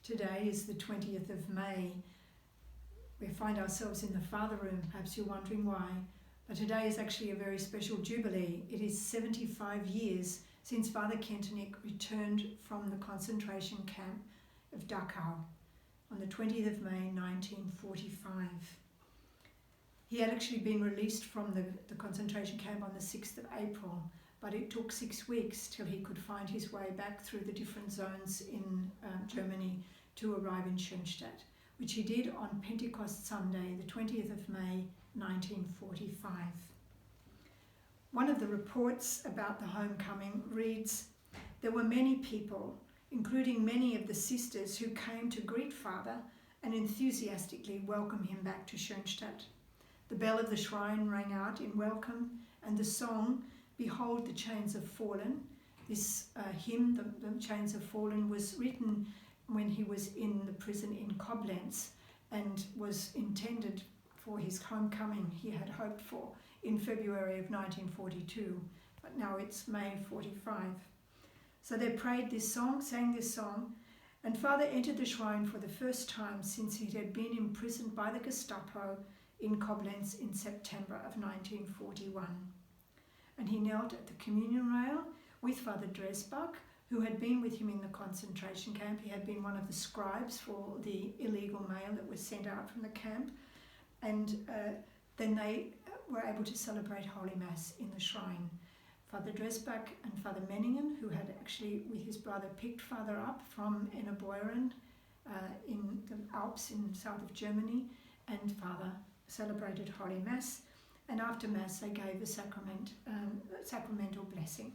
Today is the 20th of May. We find ourselves in the Father Room. Perhaps you're wondering why. But today is actually a very special jubilee. It is 75 years since Fr Kentenich returned from the concentration camp of Dachau on the 20th of May 1945. He had actually been released from the concentration camp on the 6th of April, but it took 6 weeks till he could find his way back through the different zones in Germany to arrive in Schoenstatt, which he did on Pentecost Sunday, the 20th of May 1945. One of the reports about the homecoming reads, "There were many people, including many of the sisters, who came to greet Father and enthusiastically welcome him back to Schoenstatt. The bell of the shrine rang out in welcome, and the song, 'Behold the Chains Have Fallen,' this hymn, the Chains Have Fallen, was written when he was in the prison in Koblenz and was intended for his homecoming he had hoped for in February of 1942, but now it's May 45. So they prayed this song, sang this song, and Father entered the shrine for the first time since he had been imprisoned by the Gestapo in Koblenz in September of 1941. And he knelt at the communion rail with Father Dresbach, who had been with him in the concentration camp. He had been one of the scribes for the illegal mail that was sent out from the camp. And then they were able to celebrate Holy Mass in the shrine. Father Dresbach and Father Menningen, who had actually, with his brother, picked Father up from Ennerbeuren in the Alps in south of Germany, and Father celebrated Holy Mass. And after Mass, they gave a sacramental blessing.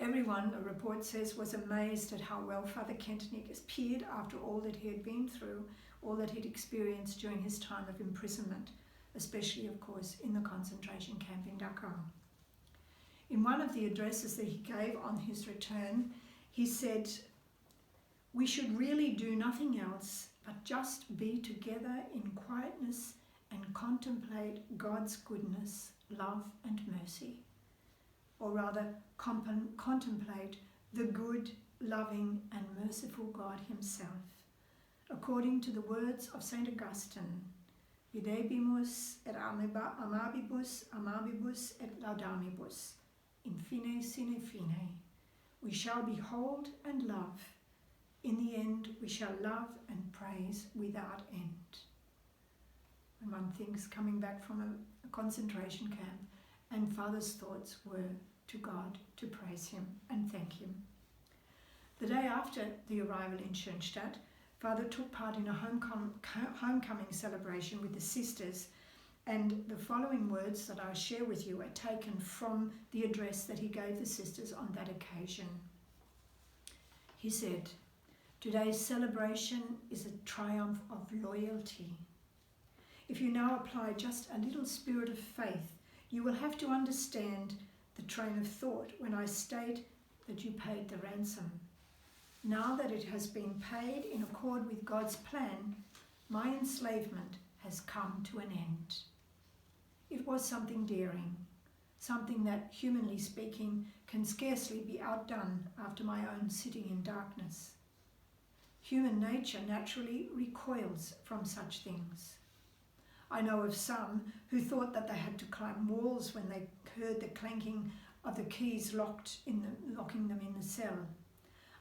Everyone, a report says, was amazed at how well Fr Kentenich appeared after all that he had been through, all that he'd experienced during his time of imprisonment, especially, of course, in the concentration camp in Dachau. In one of the addresses that he gave on his return, he said, "We should really do nothing else but just be together in quietness and contemplate God's goodness, love and mercy. Or rather, contemplate the good, loving and merciful God himself, according to the words of St. Augustine, videbimus et amabibus et laudamibus, in fine sine fine. We shall behold and love. In the end, we shall love and praise without end." And one thinks, coming back from a concentration camp, and Father's thoughts were to God, to praise him and thank him. The day after the arrival in Schoenstatt, Father took part in a homecoming celebration with the sisters, and the following words that I'll share with you are taken from the address that he gave the sisters on that occasion. He said, "Today's celebration is a triumph of loyalty. If you now apply just a little spirit of faith, you will have to understand the train of thought when I state that you paid the ransom. Now that it has been paid in accord with God's plan, my enslavement has come to an end. It was something daring, something that, humanly speaking, can scarcely be outdone after my own sitting in darkness. Human nature naturally recoils from such things. I know of some who thought that they had to climb walls when they heard the clanking of the keys locking them in the cell.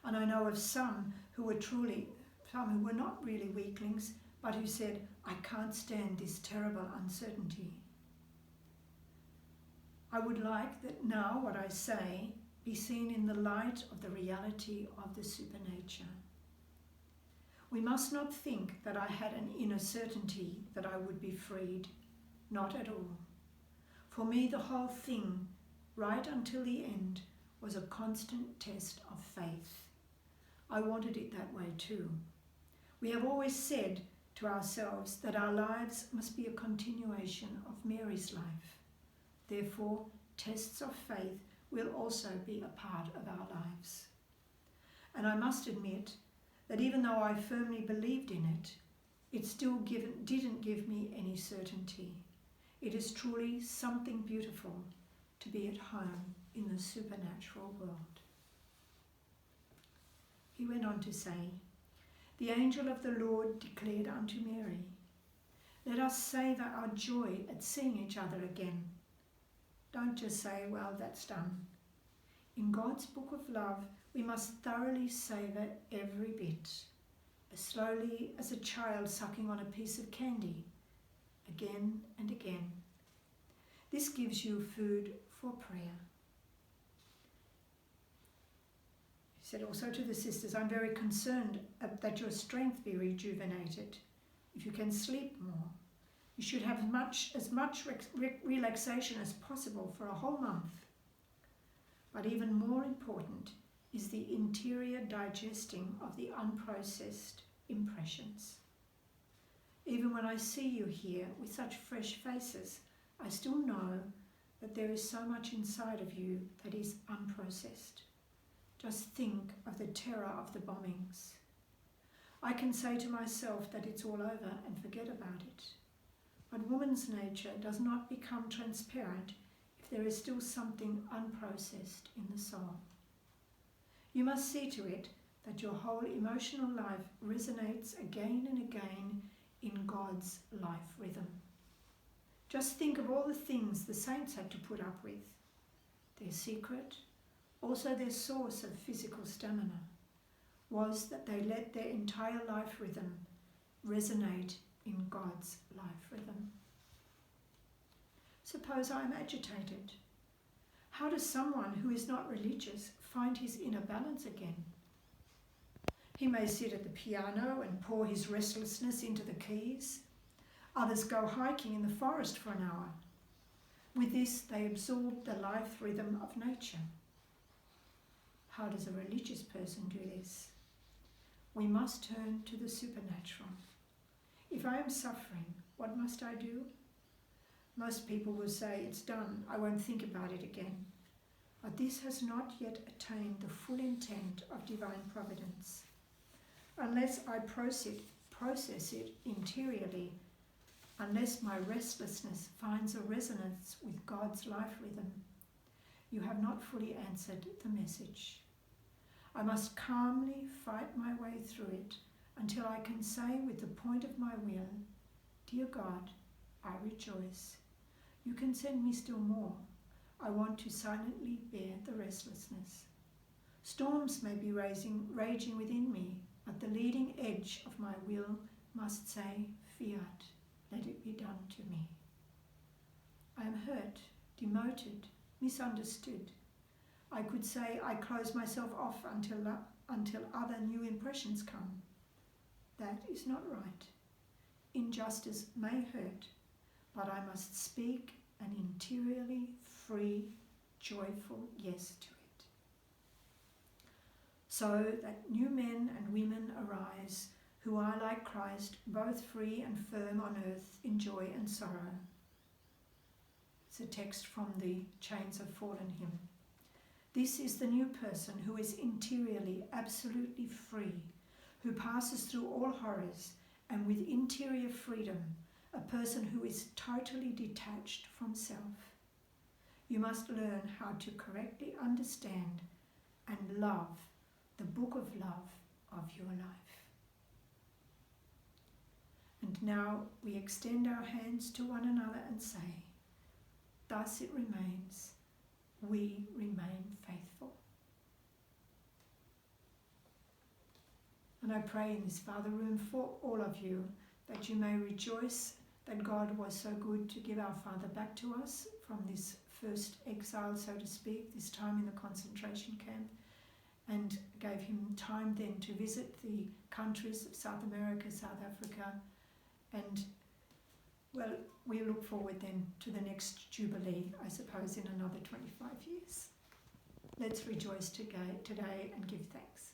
And I know of some who were not really weaklings, but who said, I can't stand this terrible uncertainty. I would like that now what I say be seen in the light of the reality of the supernature. We must not think that I had an inner certainty that I would be freed. Not at all. For me, the whole thing, right until the end, was a constant test of faith. I wanted it that way too. We have always said to ourselves that our lives must be a continuation of Mary's life. Therefore, tests of faith will also be a part of our lives. And I must admit that even though I firmly believed in it, it still didn't give me any certainty. It is truly something beautiful to be at home in the supernatural world. He went on to say, The angel of the Lord declared unto Mary, let us savour our joy at seeing each other again. Don't just say, well, that's done. In God's book of love, we must thoroughly savour every bit, as slowly as a child sucking on a piece of candy, again and again. This gives you food for prayer. He said also to the sisters, I'm very concerned that your strength be rejuvenated. If you can sleep more, you should have as much relaxation as possible for a whole month. But even more important is the interior digesting of the unprocessed impressions. Even when I see you here with such fresh faces, I still know that there is so much inside of you that is unprocessed. Just think of the terror of the bombings. I can say to myself that it's all over and forget about it. But woman's nature does not become transparent if there is still something unprocessed in the soul. You must see to it that your whole emotional life resonates again and again in God's life rhythm. Just think of all the things the saints had to put up with. Their secret, also their source of physical stamina, was that they let their entire life rhythm resonate in God's life rhythm. Suppose I am agitated. How does someone who is not religious find his inner balance again? He may sit at the piano and pour his restlessness into the keys. Others go hiking in the forest for an hour. With this, they absorb the life rhythm of nature. How does a religious person do this? We must turn to the supernatural. If I am suffering, what must I do? Most people will say, it's done, I won't think about it again. But this has not yet attained the full intent of divine providence. Unless I process it interiorly, unless my restlessness finds a resonance with God's life rhythm, you have not fully answered the message. I must calmly fight my way through it until I can say with the point of my will, Dear God, I rejoice. You can send me still more. I want to silently bear the restlessness. Storms may be raging within me, but the leading edge of my will must say, Fiat, let it be done to me. I am hurt, demoted, misunderstood. I could say I close myself off until other new impressions come. That is not right. Injustice may hurt, but I must speak an interiorly free, joyful yes to it. So that new men and women arise who are like Christ, both free and firm on earth in joy and sorrow. It's a text from the Chains of Fallen hymn. This is the new person who is interiorly absolutely free, who passes through all horrors, and with interior freedom, a person who is totally detached from self. You must learn how to correctly understand and love the book of love of your life. And now we extend our hands to one another and say, thus it remains, we remain faithful. And I pray in this Father Room for all of you that you may rejoice that God was so good to give our Father back to us from this first exile, so to speak, this time in the concentration camp, and gave him time then to visit the countries of South America, South Africa, and well, we look forward then to the next Jubilee, I suppose, in another 25 years. Let's rejoice today and give thanks.